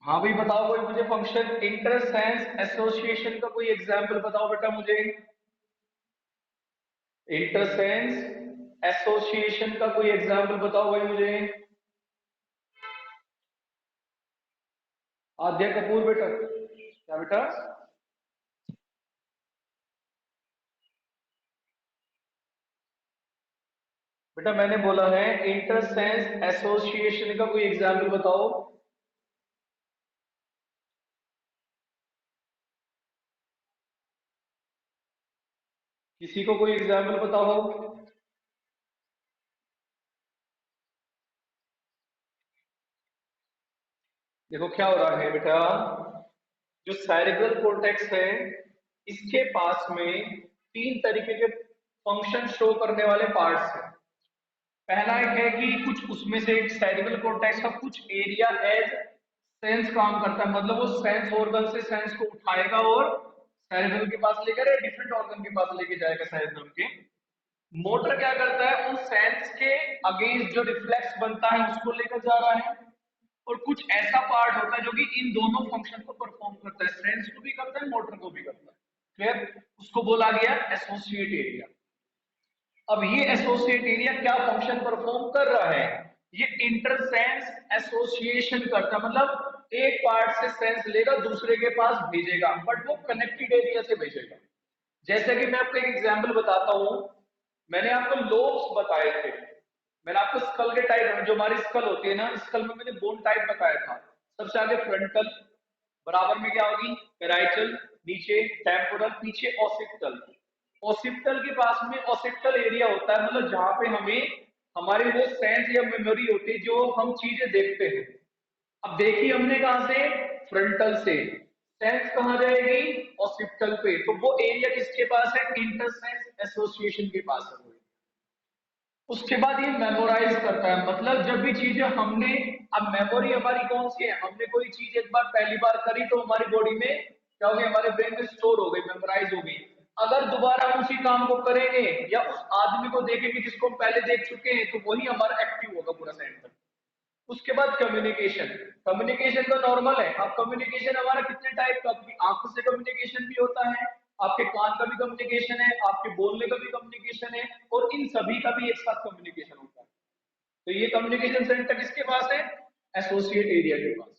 हाँ भाई बताओ कोई मुझे फंक्शन इंटरसेंस एसोसिएशन का कोई एग्जाम्पल बताओ बेटा मुझे। इंटरसेंस एसोसिएशन का कोई एग्जाम्पल बताओ भाई मुझे। आद्या कपूर बेटा, क्या बेटा? बेटा मैंने बोला है इंटरसेंस एसोसिएशन का कोई एग्जाम्पल बताओ। किसी को कोई एग्जाम्पल बताओ। देखो क्या हो रहा है बेटा, जो सेरिब्रल कोर्टेक्स है इसके पास में तीन तरीके के फंक्शन शो करने वाले पार्ट्स हैं। पहला एक है कि कुछ उसमें से एक सेरिब्रल कोर्टेक्स का कुछ एरिया एज सेंस काम करता है, मतलब वो सेंस ऑर्गन से सेंस को उठाएगा और सेरिब्रल के पास लेकर या डिफरेंट ऑर्गन के पास लेके जाएगा सेरिब्रल के। मोटर क्या करता है, उन सेंस के अगेंस्ट जो रिफ्लेक्स बनता है उसको लेकर जा रहा है। और कुछ ऐसा पार्ट होता है जो कि इन दोनों फंक्शन को परफॉर्म करता है, सेंस को भी करता है मोटर को भी करता है। क्लियर? उसको बोला गया एसोसिएट एरिया। अब ये एसोसिएट एरिया क्या फंक्शन परफॉर्म कर रहा है, ये इंटरसेंस एसोसिएशन करता है, मतलब एक पार्ट से सेंस लेगा दूसरे के पास भेजेगा, बट वो कनेक्टेड एरिया से भेजेगा। जैसे कि मैं आपको एक एग्जांपल बताता हूं, मैंने आपको लोब्स बताए थे। मैंने आपको स्कल के टाइप, जो हमारी स्कल होती है ना, स्कल में मैंने बोन टाइप बताया था। सबसे आगे फ्रंटल, बराबर में क्या होगी पेराइटल, नीचे टेम्पोरल, पीछे ऑसिपिटल। ऑसिपिटल के पास में ऑसिपिटल एरिया होता है, मतलब जहां पे हमें हमारी वो सेंस या मेमोरी होती है जो हम चीजें देखते हैं। अब देखिए हमने कहां से, फ्रंटल से। सेंस कहां जाएगी, ऑसिपिटल पे, तो वो एरिया किसके पास है, इंटरसेंस एसोसिएशन के पास है। उसके बाद ये मेमोराइज करता है, मतलब जब भी चीजें हमने, अब मेमोरी हमारी कौन सी है, हमने कोई चीज एक बार पहली बार करी तो हमारी बॉडी में क्या हो गई, हमारे ब्रेन में स्टोर हो गई, मेमोराइज हो गई। अगर दोबारा हम उसी काम को करेंगे या उस आदमी को देखेंगे जिसको हम पहले देख चुके हैं, तो वही हमारा एक्टिव होगा पूरा सेंटर। उसके बाद कम्युनिकेशन। कम्युनिकेशन तो नॉर्मल है। अब कम्युनिकेशन हमारा कितने टाइप का, आपकी आंखों से कम्युनिकेशन भी होता है, आपके कान का भी कम्युनिकेशन है, आपके बोलने का भी कम्युनिकेशन है, और इन सभी का भी एक साथ कम्युनिकेशन होता है। तो ये कम्युनिकेशन सेंटर किसके पास है, एसोसिएट एरिया के पास।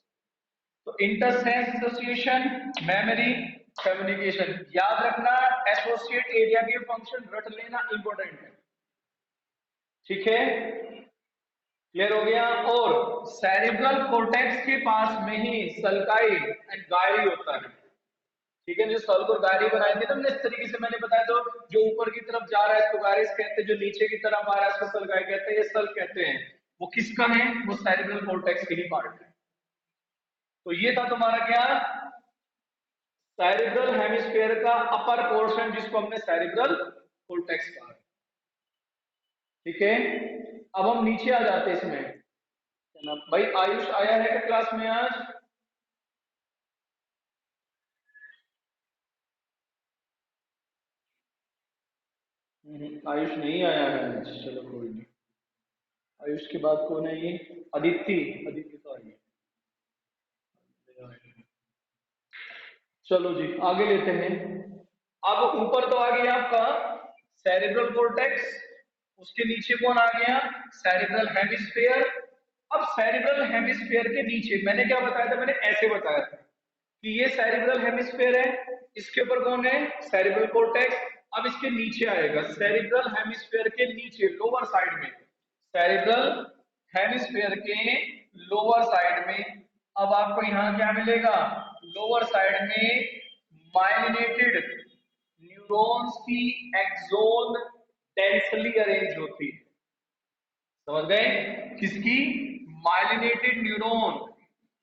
तो इंटरसेंस एसोसिएशन, मेमोरी, कम्युनिकेशन, याद रखना। एसोसिएट एरिया के फंक्शन रट लेना, इंपॉर्टेंट है। ठीक है, क्लियर हो गया। और सेरिब्रल कोर्टेक्स के पास में ही सल्काई एंड गायरी होता है। ठीक है, जो सल्क और गायरी बनाई थी ना हमने इस तरीके से मैंने बताया, तो जो ऊपर की तरफ जा रहा है इसको गायरिस कहते हैं, जो नीचे की तरफ आ रहा है इसको सल्काई कहते हैं, ये सल्क कहते हैं। वो किसका है, वो सेरिब्रल कोर्टेक्स के ही पार्ट है। तो ये था तुम्हारा क्या, सेरिब्रल हेमिस्फीयर का अपर पोर्शन, जिसको हमने सेरिब्रल कोर्टेक्स कहा। ठीक है, अब हम नीचे आ जाते हैं इसमें। क्या नाम भाई, आयुष आया है क्या क्लास में आज? आयुष नहीं आया है आज, चलो कोई नहीं। आयुष के बाद कौन है ये, अदिति। अदिति तो आई है। चलो जी आगे लेते हैं। अब ऊपर तो आ गया आपका सेरिब्रल कोर्टेक्स, उसके नीचे कौन आ गया, सेरिब्रल हेमिस्फेयर। अब सेरिब्रल हेमिस्फेयर के नीचे मैंने क्या बताया था, मैंने ऐसे बताया था कि ये सेरिब्रल हेमिस्फेयर है, इसके ऊपर कौन है, सेरिब्रल कोर्टेक्स। अब इसके नीचे आएगा, सेरिब्रल हेमिस्फेयर के नीचे लोअर साइड में, सेरिब्रल हेमिस्फेयर के लोअर साइड में, अब आपको यहां क्या मिलेगा, लोअर साइड में माइलिनेटेड न्यूरॉन्स की एक्सोन डेंसली अरेंज होती है। समझ गए, किसकी, माइलिनेटेड न्यूरॉन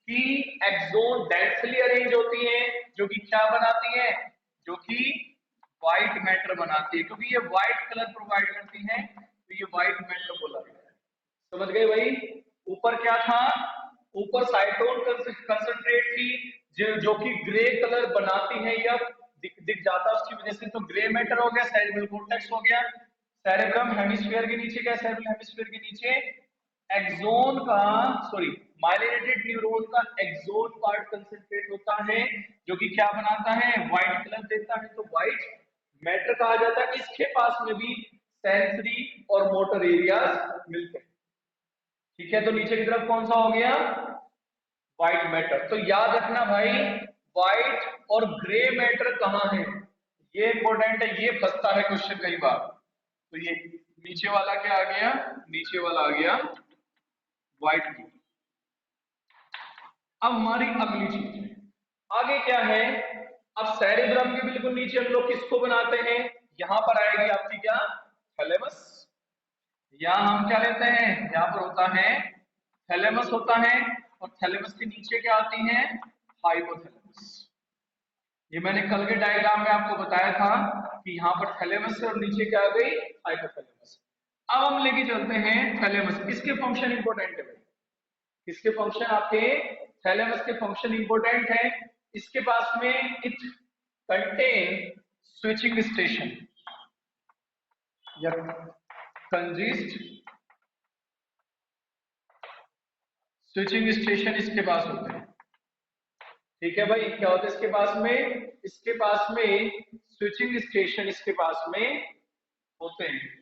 की एक्सोन डेंसली अरेंज होती है, जो कि क्या बनाती है, जो कि व्हाइट मैटर बनाती है, क्योंकि ये व्हाइट कलर प्रोवाइड करती है, तो ये व्हाइट मैटर बोला गया है। समझ गए भाई। ऊपर क्या था, ऊपर साइटोन कंसंट्रेट थी, जो कि ग्रे कलर बनाती है या दिख जाता है उसकी वजह से, तो ग्रे मैटर हो गया, सेरेब्रल कॉर्टेक्स हो गया। सेरेब्रम हेमिस्फीयर के नीचे क्या, सेरेब्रल हेमिस्फीयर के नीचे एक्सोन का, सॉरी, माइलिनेटेड न्यूरॉन का एक्सोन पार्ट कंसंट्रेट होता है, जो कि क्या बनाता है, व्हाइट कलर देता है, तो व्हाइट मैटर कहा जाता है। इसके पास में भी सेंसरी और मोटर एरियाज मिलते हैं। ठीक है, तो नीचे की तरफ कौन सा हो गया, व्हाइट मैटर। तो याद रखना भाई, व्हाइट और ग्रे मैटर कहाँ है, ये इंपॉर्टेंट है, ये फंसता है क्वेश्चन कई बार। तो ये नीचे वाला क्या आ गया, नीचे वाला आ गया व्हाइट मैटर। अब हमारी अगली चीज आगे क्या है, अब सेरेब्रम के बिल्कुल नीचे हम लोग किसको बनाते हैं, यहां पर आएगी आपकी क्या, थैलेमस। यहां हम क्या लेते हैं, यहां पर होता है थैलेमस होता है, और थैलेमस के नीचे क्या आती है, हाइपोथैलेमस। ये मैंने कल के डायग्राम में आपको बताया था कि यहाँ पर थैलेमस है और नीचे क्या आ गई, हाइपोथैलेमस। अब हम लेके चलते हैं थैलेमस, इसके फंक्शन इंपॉर्टेंट है भाई, इसके फंक्शन आपके थैलेमस के फंक्शन इंपॉर्टेंट है। इसके पास में इट कंटेन स्विचिंग स्टेशन या कंजिस्ट स्विचिंग स्टेशन इसके पास होते हैं। ठीक है भाई, क्या होता है इसके पास में, इसके पास में स्विचिंग स्टेशन इसके पास में होते हैं,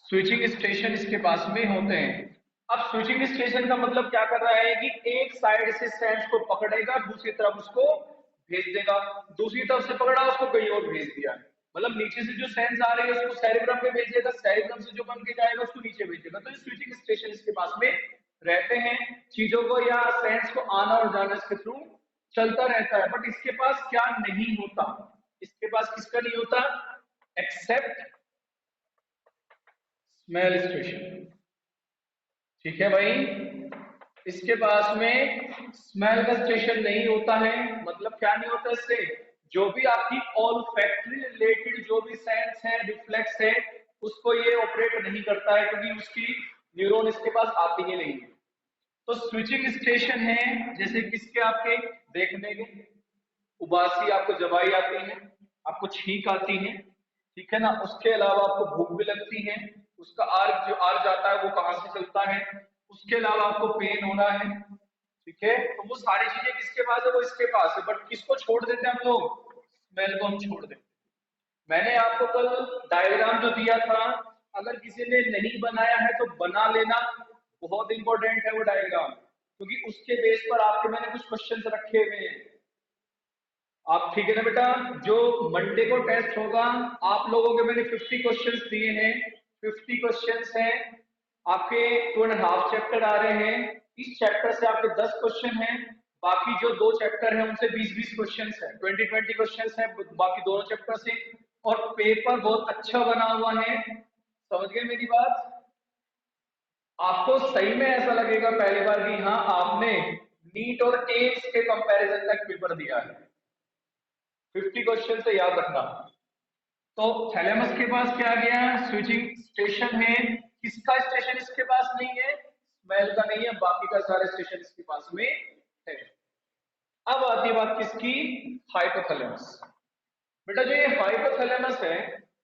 स्विचिंग स्टेशन इसके पास में होते हैं। अब स्विचिंग स्टेशन का मतलब क्या कर रहा है कि एक साइड से सेंस को पकड़ेगा, दूसरी तरफ उसको भेज देगा, दूसरी तरफ से पकड़ा उसको कहीं और भेज दिया, मतलब नीचे से जो सेंस आ रही है उसको सेरेब्रम में भेजेगा, सेरेब्रम से जो बन के जाएगा उसको नीचे भेजेगा। तो स्विचिंग स्टेशन इसके पास में रहते हैं, चीजों को या सेंस को आना और जाना इसके थ्रू चलता रहता है। बट इसके पास क्या नहीं होता, इसके पास किसका नहीं होता, एक्सेप्ट स्मेल स्टेशन। ठीक है भाई, इसके पास में स्मेल का स्टेशन नहीं होता है, मतलब क्या नहीं होता इससे, जो भी आपकी ऑल्फैक्टरी रिलेटेड जो भी सेंस है, रिफ्लेक्स है, उसको ये ऑपरेट नहीं करता है, क्योंकि उसकी न्यूरॉन इसके पास आती ही नहीं है। तो स्विचिंग स्टेशन है, जैसे किसके आपके देखने के, उबासी आपको जबाई आती है, आपको छींक आती है, ठीक है ना, उसके अलावा आपको भूख भी लगती है, उसका आर्ग जो आर्ग जाता है वो कहाँ से चलता है, उसके अलावा आपको पेन हो रहा है, ठीक है, तो वो सारी चीजें किसके पास है, वो इसके पास है। बट किसको छोड़ देते हैं हम लोग, स्मेल को हम छोड़ देते हैं। मैंने आपको कल डायग्राम जो दिया था, अगर किसी ने नहीं बनाया है तो बना लेना, बहुत इंपॉर्टेंट है वो डायग्राम, क्योंकि उसके बेस पर आपके मैंने कुछ क्वेश्चंस रखे हुए हैं। आप ठीक है ना बेटा, जो मंडे को टेस्ट होगा, आप लोगों के मैंने 50 क्वेश्चंस दिए हैं, 50 क्वेश्चंस हैं आपके, 2.5 चैप्टर आ रहे हैं, इस चैप्टर से आपके 10 क्वेश्चन हैं, बाकी जो 2 चैप्टर हैं उनसे 20-20 क्वेश्चंस हैं, 20-20 क्वेश्चंस हैं बाकी दोनों चैप्टर से। और पेपर बहुत अच्छा बना हुआ है, समझ गए मेरी बात, आपको सही में ऐसा लगेगा पहली बार कि हाँ आपने नीट और एम्स के कंपैरिजन तक पेपर दिया है। 50 क्वेश्चन से याद रखना। तो थैलेमस के पास क्या आ गया, स्विचिंग स्टेशन है, किसका स्टेशन इसके पास नहीं है, स्मेल का नहीं है, बाकी का सारे स्टेशन इसके पास में है। अब आती है बात किसकी, हाइपोथैलेमस। बेटा जो ये हाइपोथैलेमस है,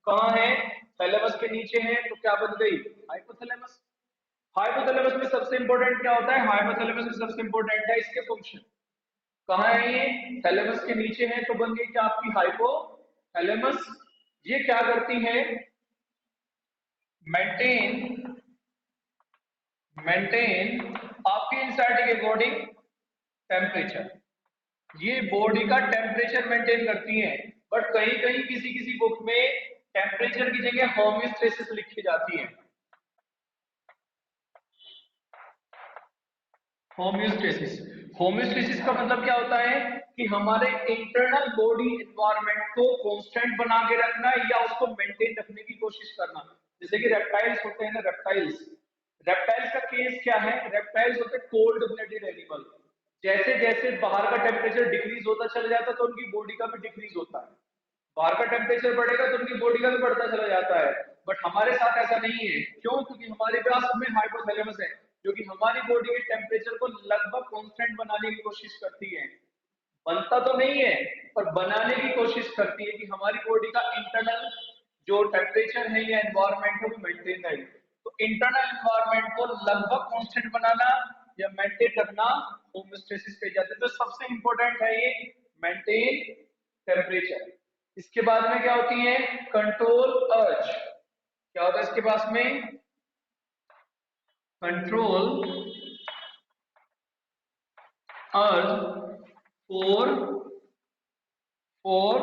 कहाँ है, थैलेमस के नीचे है, तो क्या बन गई, हाइपोथैलेमस। हाइपोथैलेमस में सबसे इंपॉर्टेंट क्या होता है, हाइपोथैलेमस में सबसे इंपॉर्टेंट है इसके फंक्शन। कहाँ है ये, थैलेमस के नीचे है, तो बन गई क्या आपकी हाइपोथैलेमस। ये क्या करती है, मेंटेन मेंटेन आपके इंसाइड के बॉडी टेम्परेचर, ये बॉडी का टेम्परेचर मेंटेन करती है। बट कहीं कहीं किसी किसी बुक में टेम्परेचर की जगह होम्योस्टेसिस लिखी जाती है, होम्योस्टेसिस। होम्योस्टेसिस का मतलब क्या होता है कि हमारे इंटरनल बॉडी एनवायरनमेंट को कांस्टेंट बना के रखना या उसको मेंटेन रखने की कोशिश करना। जैसे कि रेप्टाइल्स होते हैं ना, रेप्टाइल्स, रेप्टाइल्स का केस क्या है, रेप्टाइल्स होते हैं कोल्ड ब्लडेड एनिमल, जैसे जैसे बाहर का टेम्परेचर डिक्रीज होता चला जाता है तो उनकी बॉडी का भी डिक्रीज होता है, बाहर का टेम्परेचर बढ़ेगा तो उनकी बॉडी का भी बढ़ता चला जाता है। बट हमारे साथ ऐसा नहीं है, क्यों, क्योंकि हमारे पास में हाइपोथैलेमस है, जो कि हमारी बॉडी के टेम्परेचर को लगभग कांस्टेंट बनाने की कोशिश करती है, बनता तो नहीं है पर बनाने की कोशिश करती है कि हमारी बॉडी का इंटरनल जो टेम्परेचर है या एनवायरनमेंट है वो मेंटेन रहे। तो इंटरनल एनवायरनमेंट को लगभग कांस्टेंट बनाना या मेंटेन करना होमोस्टेसिस पे जाते हैं। तो सबसे इंपॉर्टेंट है ये मेंटेन टेम्परेचर। इसके बाद में क्या होती है कंट्रोल अर्ज। क्या होता है इसके पास में control urge for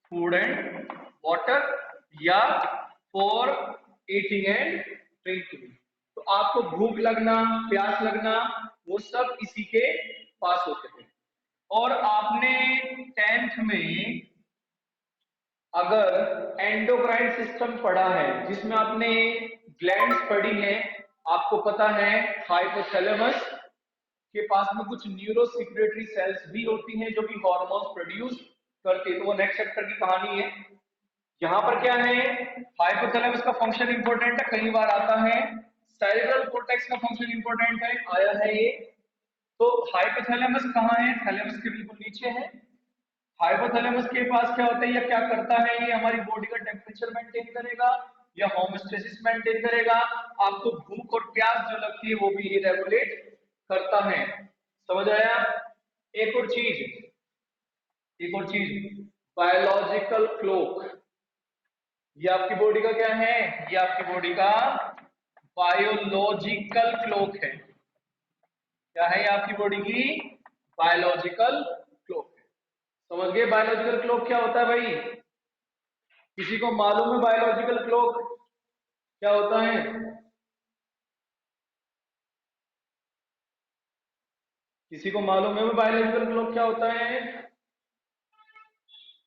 food and water या फॉर ईटिंग एंड ड्रिंकिंग। तो आपको भूख लगना प्यास लगना वो सब इसी के पास होते थे। और आपने 10th में अगर एंडोक्राइन सिस्टम पढ़ा है जिसमें आपने ग्लैंड्स पढ़ी है, आपको पता है हाइपोथैलेमस के पास में कुछ न्यूरो सिक्रेटरी सेल्स भी होती हैं जो कि हार्मोन्स प्रोड्यूस करती है। तो वो नेक्स्ट चैप्टर की कहानी है। यहाँ पर क्या है हाइपोथैलेमस का फंक्शन इंपॉर्टेंट है, कई बार आता है। सेरेब्रल कॉर्टेक्स का फंक्शन इंपॉर्टेंट है, आया है ये। तो हाइपोथैलेमस कहाँ है, थैलेमस के बिल्कुल नीचे है। हाइपोथैलेमस के पास क्या होता है या क्या करता है, ये हमारी बॉडी का टेम्परेचर मेंटेन करेगा या होमोस्टेसिस मेंटेन करेगा। आपको भूख और प्यास जो लगती है वो भी ये रेगुलेट करता है। समझ आया। एक और चीज बायोलॉजिकल क्लॉक। ये आपकी बॉडी का क्या है, ये आपकी बॉडी का बायोलॉजिकल क्लॉक है। क्या है ये आपकी बॉडी की बायोलॉजिकल क्लॉक है। समझ गए बायोलॉजिकल क्लॉक क्या होता है भाई, किसी को मालूम है बायोलॉजिकल क्लॉक क्या होता है? किसी को मालूम है बायोलॉजिकल क्लॉक क्या होता है?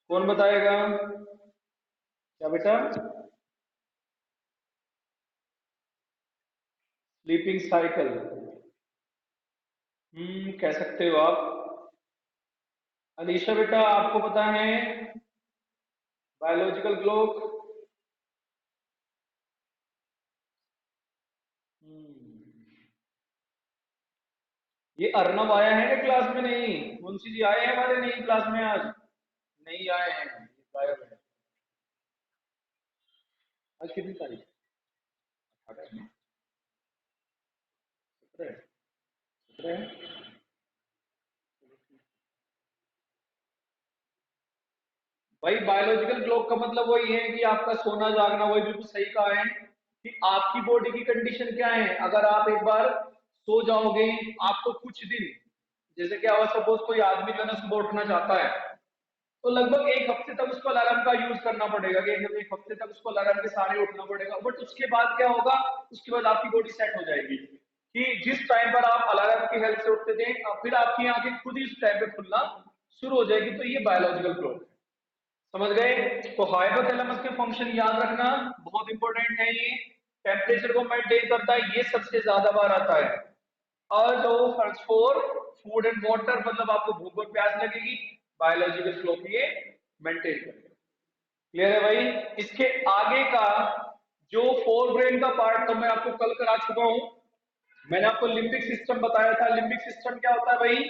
कौन बताएगा? क्या बेटा? Sleeping cycle. कह सकते हो आप। अलीशा बेटा आपको पता है बायोलॉजिकल क्लॉक? ये अर्नब आया है ना क्लास में? नहीं मुंशी जी आए हैं हमारे नहीं क्लास में आज? नहीं आए हैं, गायब है। आज कितनी तारीख? 18 17 17 भाई बायोलॉजिकल क्लॉक का मतलब वही है कि आपका सोना जागना, वही बिल्कुल सही कहा है कि आपकी बॉडी की कंडीशन क्या है। अगर आप एक बार सो जाओगे, आपको कुछ दिन, जैसे कि अगर सपोज कोई आदमी जो है ना सुबह उठना चाहता है तो लगभग एक हफ्ते तक उसको अलार्म का यूज करना पड़ेगा कि एक हफ्ते तक उसको अलार्म के सहारे उठना पड़ेगा। बट उसके बाद क्या होगा, उसके बाद आपकी बॉडी सेट हो जाएगी कि जिस टाइम पर आप अलार्म की हेल्प से उठते थे फिर आपकी आंखें खुद ही उस टाइम पे खुलना शुरू हो जाएगी। तो ये बायोलॉजिकल क्लॉक है। समझ गए। तो हाइपोथैलेमस के फंक्शन याद रखना बहुत इंपॉर्टेंट है। ये टेम्परेचर को मेंटेन करता है, ये सबसे ज्यादा बार आता है। अर्ज of urge for food and water, मतलब आपको भूख और प्यास लगेगी, बायोलॉजिकल क्लॉक ये मेंटेन करेगा। क्लियर है भाई। इसके आगे का जो फोर ब्रेन का पार्ट तो मैं आपको कल करा चुका हूं। मैंने आपको लिम्बिक सिस्टम बताया था। लिम्बिक सिस्टम क्या होता है भाई,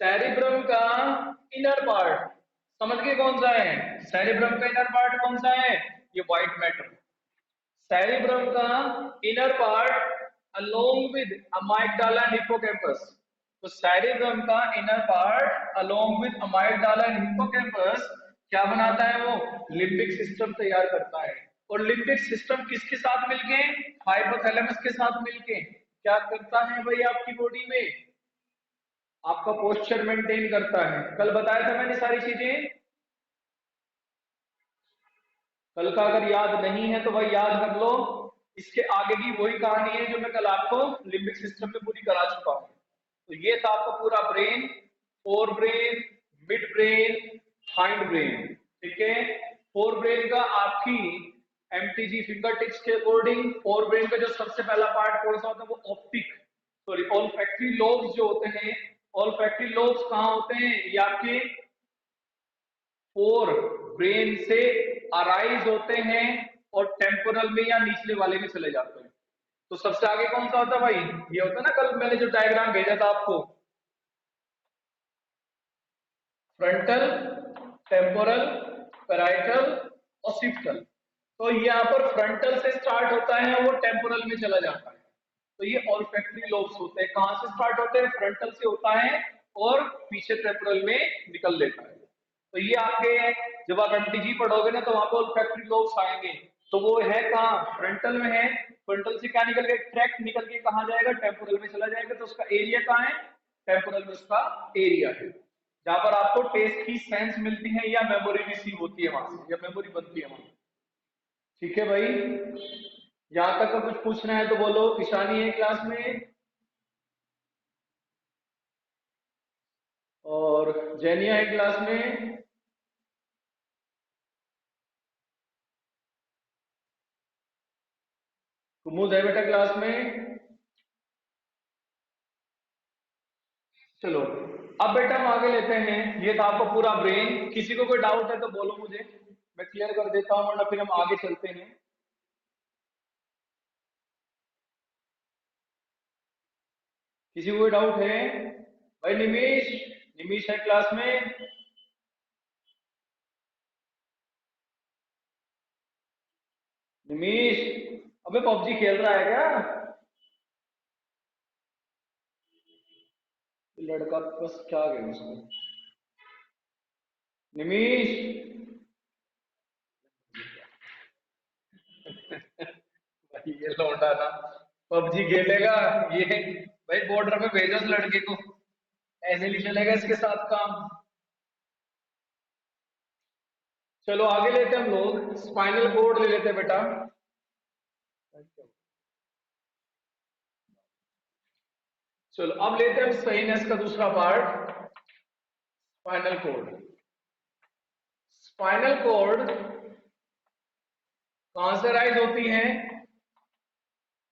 सेरिब्रम का इनर पार्ट। समझ गए कौन सा है सेरिब्रम का इनर पार्ट, कौन सा है? ये व्हाइट मैटर। सेरिब्रम का inner part along with amygdala and hippocampus. तो सेरिब्रम का inner part along with amygdala and hippocampus क्या बनाता है, वो लिम्बिक सिस्टम तैयार करता है। और लिम्बिक सिस्टम किसके साथ मिलके, हाइपोथैलेमस के साथ मिलके क्या करता है भाई, आपकी बॉडी में आपका पोस्चर मेंटेन करता है। कल बताया था मैंने सारी चीजें। कल का अगर याद नहीं है तो भाई याद कर लो। इसके आगे की वही कहानी है जो मैं कल आपको लिम्बिक सिस्टम में पूरी करा चुका हूं। तो ये था आपका पूरा brain, fore brain, mid brain, hind brain. ठीक है। फोर ब्रेन का आपकी एमटीजी फिंगर टिप्स के अकॉर्डिंग फोर ब्रेन का जो सबसे पहला पार्ट कौन सा होता है, वो ऑप्टिक सॉरी ऑल्फैक्टरी लोब्स जो होते हैं। ऑल्फैक्टरी लोब्स कहाँ होते हैं, ये आपके फोर ब्रेन से अराइज होते हैं और टेम्पोरल में या निचले वाले में चले जाते हैं। तो सबसे आगे कौन सा होता है भाई, ये होता है ना, कल मैंने जो डायग्राम भेजा था आपको, फ्रंटल, टेम्पोरल, पैराइटल, ऑसिपिटल। तो यहाँ पर फ्रंटल से स्टार्ट होता है, वो टेम्पोरल में चला जाता है। तो ये ऑल्फैक्टरी लोब्स होते हैं, कहाँ से स्टार्ट होते हैं, फ्रंटल से होता है और पीछे टेम्पोरल में निकल लेता है। तो ये आपके जब आप एमटीजी पढ़ोगे ना तो वहां पर ऑल्फैक्टरी लोब्स आएंगे, तो वो है कहाँ, फ्रंटल में है। फ्रंटल से क्या निकल के, ट्रैक्ट निकल के कहाँ जाएगा, टेम्पोरल में चला जाएगा। तो उसका एरिया कहाँ है, टेम्पोरल में उसका एरिया है, जहां पर आपको टेस्ट की सेंस मिलती है या मेमोरी रिसीव होती है वहां से, या मेमोरी बनती है वहां। ठीक है भाई, यहां तक का कुछ पूछना है तो बोलो। ईशानी है क्लास में और जेनिया है क्लास में। कुमुद है बेटा क्लास में। चलो अब बेटा हम आगे लेते हैं। ये था आपका पूरा ब्रेन। किसी को कोई डाउट है तो बोलो मुझे, मैं क्लियर कर देता हूँ, वरना फिर हम आगे चलते हैं। किसी को कोई डाउट है? भाई निमिष, निमिष है क्लास में। निमिष, अबे पबजी खेल रहा है क्या? लड़का बस क्या गया उसको। निमिष, भाई ये लौंडा ना पबजी खेलेगा ये। भाई बॉर्डर पे भेजो उस लड़के को, ऐसे नहीं चलेगा इसके साथ काम। चलो आगे लेते हैं हम लोग, स्पाइनल कोड ले लेते हैं बेटा। चलो अब लेते हैं हम सहीनेस का दूसरा part, spinal cord. Spinal cord कहां से राइज होती है,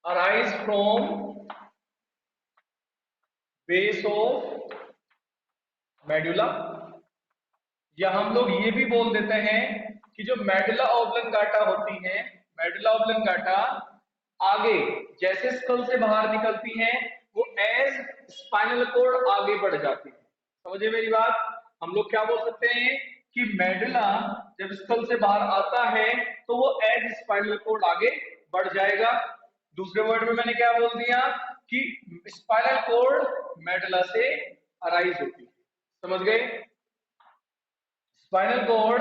arise from base of medulla, या हम लोग ये भी बोल देते हैं कि जो मेडुला ऑब्लंगाटा होती है, मेडुला ऑब्लंगाटा आगे जैसे स्कल से बाहर निकलती है, वो एज स्पाइनल कोड आगे बढ़ जाती है। समझे मेरी बात? हम लोग क्या बोल सकते हैं कि मेडुला जब स्कल से बाहर आता है तो वो एज स्पाइनल कोड आगे बढ़ जाएगा। दूसरे वर्ड में मैंने क्या बोल दिया कि स्पाइनल कोड मेडुला से अराइज होती है। समझ गए? Spinal cord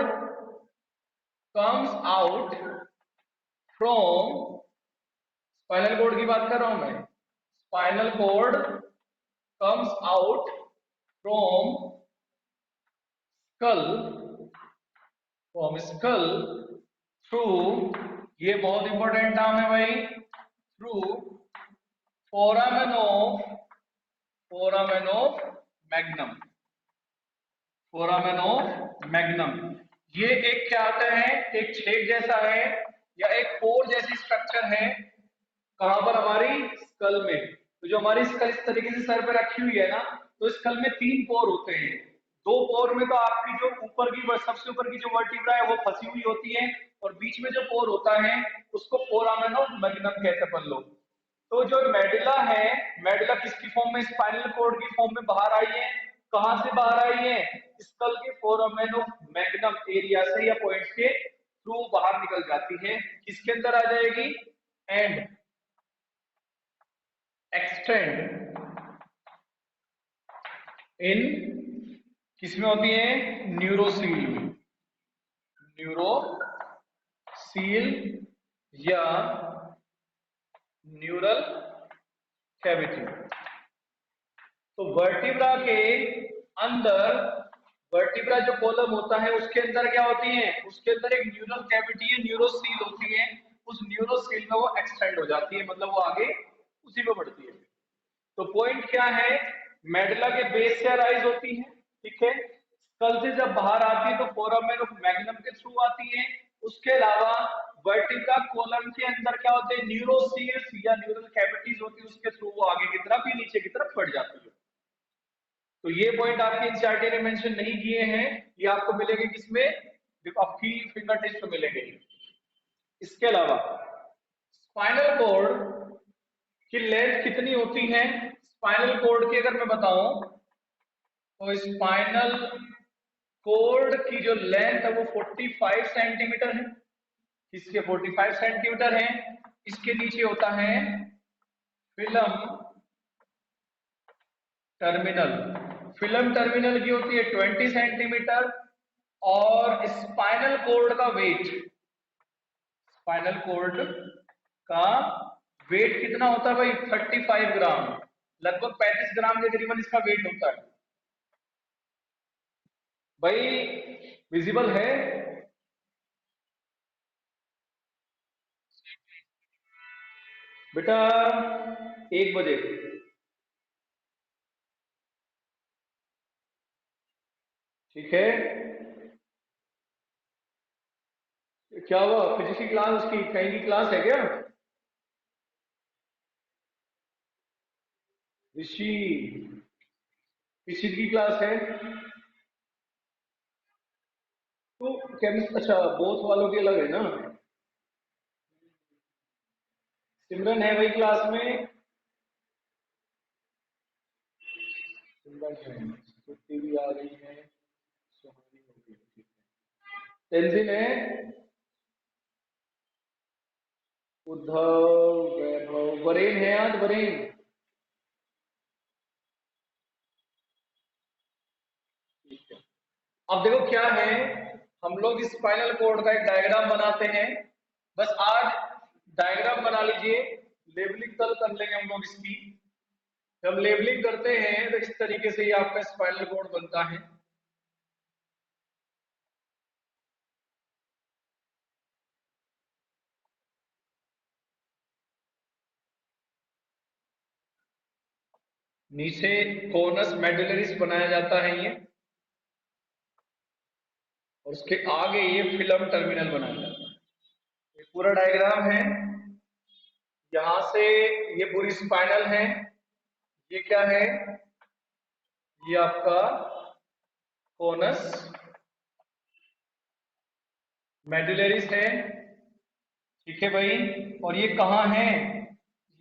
comes out from, spinal cord की बात कर रहा हूं मैं, spinal cord comes out from skull, from skull through, ये बहुत इंपॉर्टेंट टर्म है भाई, through foramen of, foramen of magnum, foramen of magnum. ये एक क्या आता है, एक छेद जैसा है या एक पोर जैसी स्ट्रक्चर है, कहां पर, हमारी स्कल में। तो जो हमारी स्कल इस तरीके से सर पे रखी हुई है ना, तो स्कल में 3 पोर होते हैं। 2 पोर में तो आपकी जो ऊपर की, सबसे ऊपर की जो वर्टिब्रा है वो फंसी हुई होती है, और बीच में जो पोर होता है उसको फोरामेन ऑफ मैग्नम कहते हैं अपन लोग। तो जो मेडुला है, मेडुला किसकी फॉर्म में, स्पाइनल कोड की फॉर्म में बाहर आई है। कहां से बाहर आई है, स्कल के फोरामेन ऑफ मैग्नम एरिया से या पॉइंट के थ्रू बाहर निकल जाती है। किसके अंदर आ जाएगी, एंड एक्सटेंड इन, किसमें होती है, न्यूरोसील में, न्यूरोसील या न्यूरल कैविटी। तो वर्टिब्रा के अंदर, वर्टिब्रा जो कॉलम होता है उसके अंदर क्या होती है, उसके अंदर एक न्यूरल कैविटी है, न्यूरोसील होती है। उस न्यूरोसील में वो एक्सटेंड हो जाती है, मतलब वो आगे उसी में बढ़ती है। तो पॉइंट क्या है, मेडुला के बेस से अराइज होती है, ठीक है। स्कल से जब बाहर आती है तो फोरामेन ऑफ मैग्नम के थ्रू आती है। उसके अलावा वर्टिब्रा कॉलम के अंदर क्या होते हैं, न्यूरोसील्स या न्यूरल कैविटीज होती है, उसके थ्रू वो आगे की तरफ या नीचे की तरफ बढ़ जाती है। तो ये पॉइंट आपके एनसीईआरटी ने मेंशन नहीं किए हैं, ये आपको मिलेंगे किसमें, आपकी फिंगर टिप्स पे मिलेंगे। इसके अलावा स्पाइनल कॉर्ड की लेंथ कितनी होती है, स्पाइनल कॉर्ड की अगर मैं बताऊं तो स्पाइनल कॉर्ड की जो लेंथ है वो 45 सेंटीमीटर है, इसके 45 सेंटीमीटर है। इसके नीचे होता है फिल्म टर्मिनल। फिल्म टर्मिनल की होती है 20 सेंटीमीटर। और स्पाइनल कोर्ड का वेट, स्पाइनल कोर्ड का वेट कितना होता है भाई? 35 ग्राम, लगभग 35 ग्राम के करीबन इसका वेट होता है भाई। विजिबल है? बेटा 1 बजे। ठीक है, क्या हुआ? फिजिक्स की क्लास, उसकी कहीं की क्लास है क्या? ऋषि, किस चीज की क्लास है? तो केमिस्ट, अच्छा बोथ वालों की अलग है ना। सिमरन है भाई क्लास में? सिमरन है, छुट्टी भी आ रही है, सुहानी होगी, ठीक है। तेंजिन है, उद्धव, वैभव, वरेन है आज, वरेन। ठीक है। अब देखो क्या है, हम लोग स्पाइनल कोड का एक डायग्राम बनाते हैं। बस आज डायग्राम बना लीजिए, लेबलिंग कल कर लेंगे हम लोग इसकी। जब लेबलिंग करते हैं तो इस तरीके से ये आपका स्पाइनल कोड बनता है। नीचे कोनस मेडुलरिस बनाया जाता है ये, और उसके आगे ये फिल्म टर्मिनल बनाया जाता है। ये पूरा डायग्राम है। यहां से ये पूरी स्पाइनल है। ये क्या है? ये आपका कोनस मेडुलरिस है। ठीक है भाई। और ये कहाँ है?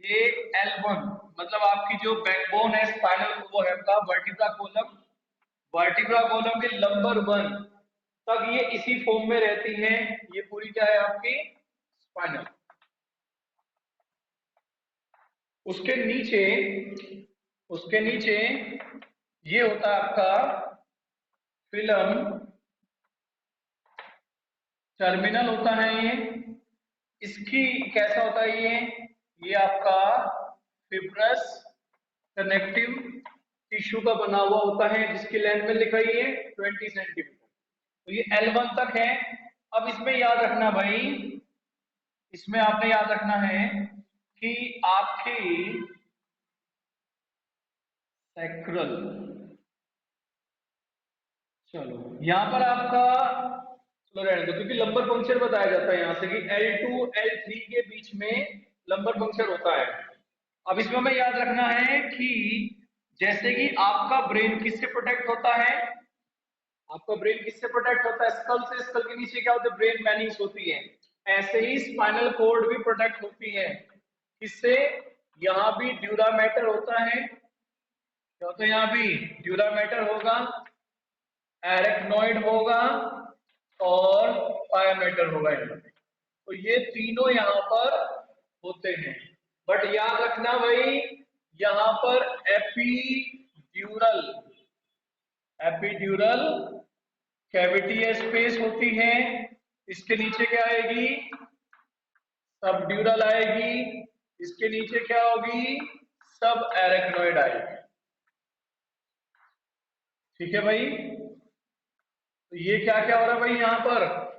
ये L1, मतलब आपकी जो बैकबोन है स्पाइनल, वो है आपका वर्टिब्रा कोलम। वर्टिब्रा कोलम के नंबर 1 तक ये इसी फॉर्म में रहती है। ये पूरी क्या है आपकी? स्पाइनल। उसके नीचे, उसके नीचे ये होता है आपका फिल्म टर्मिनल होता है ये। इसकी कैसा होता है ये आपका फिब्रस कनेक्टिव टिश्यू का बना हुआ होता है, जिसकी लेंथ में लिखा ही है 20 सेंटीमीटर। तो ये L1 तक है। अब इसमें याद रखना भाई, इसमें आपने याद रखना है कि आपकी सैक्रल, चलो यहाँ पर आपका, चलो रहने दो, क्योंकि लंबर पंक्चर बताया जाता है यहाँ से कि L2 L3 के बीच में लंबर पंक्चर होता है। अब इसमें हमें याद रखना है कि जैसे कि आपका ब्रेन किससे प्रोटेक्ट होता है? आपका ब्रेन किससे प्रोटेक्ट होता है? स्कल से। स्कल के नीचे क्या होता है? ब्रेन मैनिंग्स होती है। ऐसे ही स्पाइनल कोड भी प्रोटेक्ट होती है। किससे? यहाँ भी ड्यूरा मैटर होता है। क्या होता है? यहाँ भी ड्यूरा मैटर होगा, एरेक्नोइड होगा, और पायोमेटर होगा यहाँ पे। तो ये तीनों यहाँ पर होते हैं। बट याद रखना भाई, यहाँ पर एपीड्यूरल, एपीड्यूरल कैविटी या स्पेस होती है। इसके नीचे क्या आएगी? सबड्यूरल आएगी। इसके नीचे क्या होगी? सब एरेक्नोइड आएगी। ठीक है भाई। तो ये क्या क्या हो रहा है भाई यहाँ पर?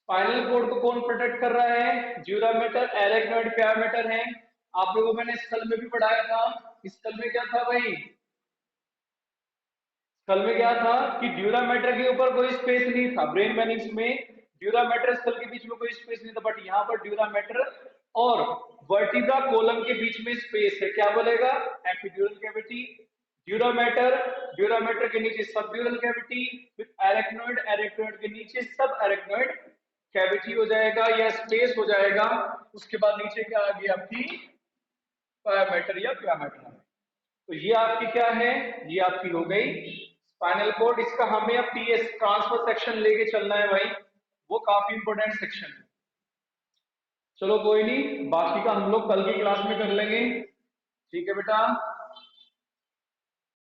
स्पाइनल कोड को कौन प्रोटेक्ट कर रहा है? ड्यूरामेटर, एरेक्नोइड, प्यारामीटर है। आप लोगों को मैंने स्कल में भी पढ़ाया था। स्कल में क्या था भाई? स्कल में क्या था कि ड्यूरामेटर के ऊपर कोई स्पेस नहीं था। ब्रेन मैनिंग्स में ड्यूरामेटर स्कल के बीच में कोई स्पेस नहीं था, बट यहाँ पर ड्यूरामेटर और वर्टिब्रा कोलम के बीच में स्पेस है। क्या बोलेगा? एपिड्यूरल कैविटी, ड्यूरामेटर, ड्यूरामेटर के नीचे subdural cavity with arachnoid, arachnoid के नीचे सब एरेक्नोइड कैविटी हो जाएगा या स्पेस हो जाएगा। उसके बाद नीचे क्या आ गई आपकी? पैरामीटर या पैरामीटर। तो ये आपकी क्या है? ये आपकी हो गई स्पाइनल कोड। इसका हमें अब PS ट्रांसफर सेक्शन लेके चलना है भाई, वो काफी इंपॉर्टेंट सेक्शन है। चलो कोई नहीं, बाकी का हम लोग कल की क्लास में कर लेंगे। ठीक है बेटा।